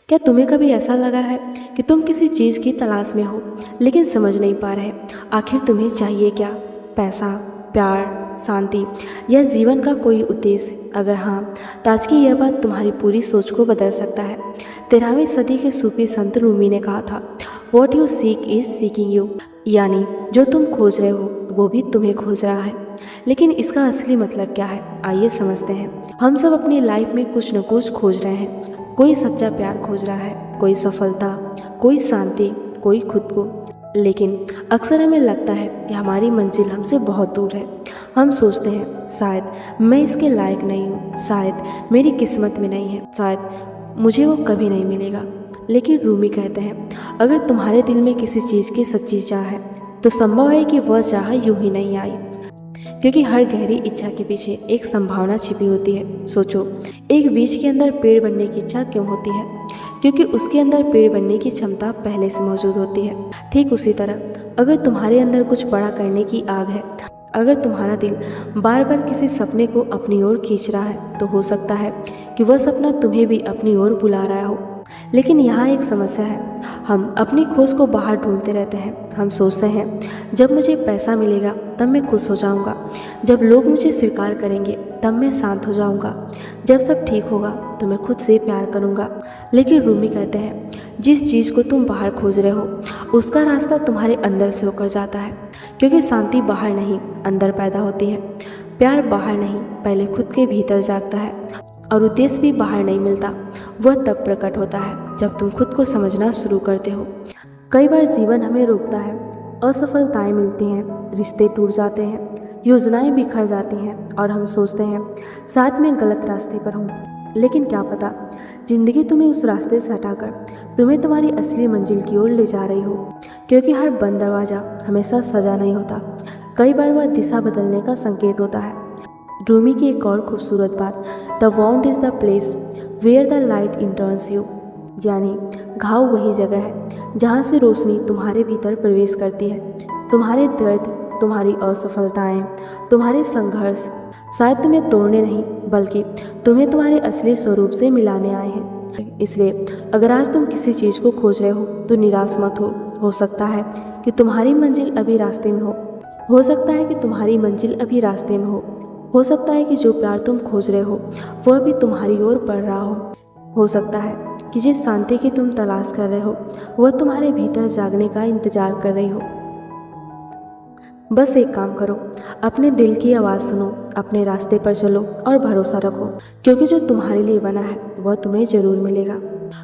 क्या तुम्हें कभी ऐसा लगा है कि तुम किसी चीज़ की तलाश में हो लेकिन समझ नहीं पा रहे आखिर तुम्हें चाहिए क्या? पैसा, प्यार, शांति या जीवन का कोई उद्देश्य? अगर हाँ, तो आज की यह बात तुम्हारी पूरी सोच को बदल सकता है। 13वीं सदी के सूफी संत रूमी ने कहा था, what you seek is seeking you, यानी जो तुम खोज रहे हो वो भी तुम्हें खोज रहा है। लेकिन इसका असली मतलब क्या है, आइए समझते हैं। हम सब अपनी लाइफ में कुछ न कुछ खोज रहे हैं। कोई सच्चा प्यार खोज रहा है, कोई सफलता, कोई शांति, कोई खुद को। लेकिन अक्सर हमें लगता है कि हमारी मंजिल हमसे बहुत दूर है। हम सोचते हैं शायद मैं इसके लायक नहीं हूँ, शायद मेरी किस्मत में नहीं है, शायद मुझे वो कभी नहीं मिलेगा। लेकिन रूमी कहते हैं, अगर तुम्हारे दिल में किसी चीज़ की सच्ची चाह है तो संभव है कि वह चाह यूं ही नहीं आई, क्योंकि हर गहरी इच्छा के पीछे एक संभावना छिपी होती है। सोचो, एक बीज के अंदर पेड़ बनने की इच्छा क्यों होती है? क्योंकि उसके अंदर पेड़ बनने की क्षमता पहले से मौजूद होती है। ठीक उसी तरह अगर तुम्हारे अंदर कुछ बड़ा करने की आग है, अगर तुम्हारा दिल बार बार किसी सपने को अपनी ओर खींच रहा है, तो हो सकता है कि वह सपना तुम्हें भी अपनी ओर बुला रहा हो। लेकिन यहाँ एक समस्या है, हम अपनी खोज को बाहर ढूंढते रहते हैं। हम सोचते हैं जब मुझे पैसा मिलेगा तब मैं खुश हो जाऊँगा, जब लोग मुझे स्वीकार करेंगे तब मैं शांत हो जाऊँगा, जब सब ठीक होगा तो मैं खुद से प्यार करूँगा। लेकिन रूमी कहते हैं, जिस चीज़ को तुम बाहर खोज रहे हो उसका रास्ता तुम्हारे अंदर से होकर जाता है, क्योंकि शांति बाहर नहीं अंदर पैदा होती है। प्यार बाहर नहीं पहले खुद के भीतर जागता है। और उद्देश्य भी बाहर नहीं मिलता, वह तब प्रकट होता है जब तुम खुद को समझना शुरू करते हो। कई बार जीवन हमें रोकता है, असफलताएं मिलती हैं, रिश्ते टूट जाते हैं, योजनाएं बिखर जाती हैं और हम सोचते हैं शायद मैं गलत रास्ते पर हूँ। लेकिन क्या पता जिंदगी तुम्हें उस रास्ते से हटाकर तुम्हें तुम्हारी असली मंजिल की ओर ले जा रही हो, क्योंकि हर बंद दरवाज़ा हमेशा सजा नहीं होता, कई बार वह दिशा बदलने का संकेत होता है। रूमी की एक और खूबसूरत बात, the wound is the place where the light enters you, यानी घाव वही जगह है जहाँ से रोशनी तुम्हारे भीतर प्रवेश करती है। तुम्हारे दर्द, तुम्हारी असफलताएं, तुम्हारे संघर्ष शायद तुम्हें तोड़ने नहीं बल्कि तुम्हें तुम्हारे असली स्वरूप से मिलाने आए हैं। इसलिए अगर आज तुम किसी चीज़ को खोज रहे हो तो निराश मत हो सकता है कि तुम्हारी मंजिल अभी रास्ते में हो सकता है कि तुम्हारी मंजिल अभी रास्ते में हो सकता है कि जो प्यार तुम खोज रहे हो वह भी तुम्हारी ओर बढ़ रहा हो सकता है कि जिस शांति की तुम तलाश कर रहे हो वह तुम्हारे भीतर जागने का इंतजार कर रही हो। बस एक काम करो, अपने दिल की आवाज़ सुनो, अपने रास्ते पर चलो और भरोसा रखो, क्योंकि जो तुम्हारे लिए बना है वह तुम्हें ज़रूर मिलेगा।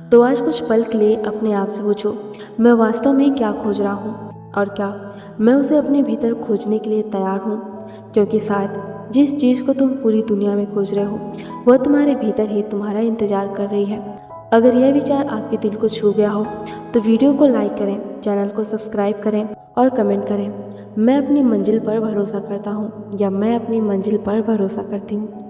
तो आज कुछ पल के लिए अपने आप से पूछो, मैं वास्तव में क्या खोज रहा हूँ और क्या मैं उसे अपने भीतर खोजने के लिए तैयार हूँ? क्योंकि शायद जिस चीज़ को तुम पूरी दुनिया में खोज रहे हो वह तुम्हारे भीतर ही तुम्हारा इंतजार कर रही है। अगर यह विचार आपके दिल को छू गया हो तो वीडियो को लाइक करें, चैनल को सब्सक्राइब करें और कमेंट करें, मैं अपनी मंजिल पर भरोसा करता हूँ या मैं अपनी मंजिल पर भरोसा करती हूँ।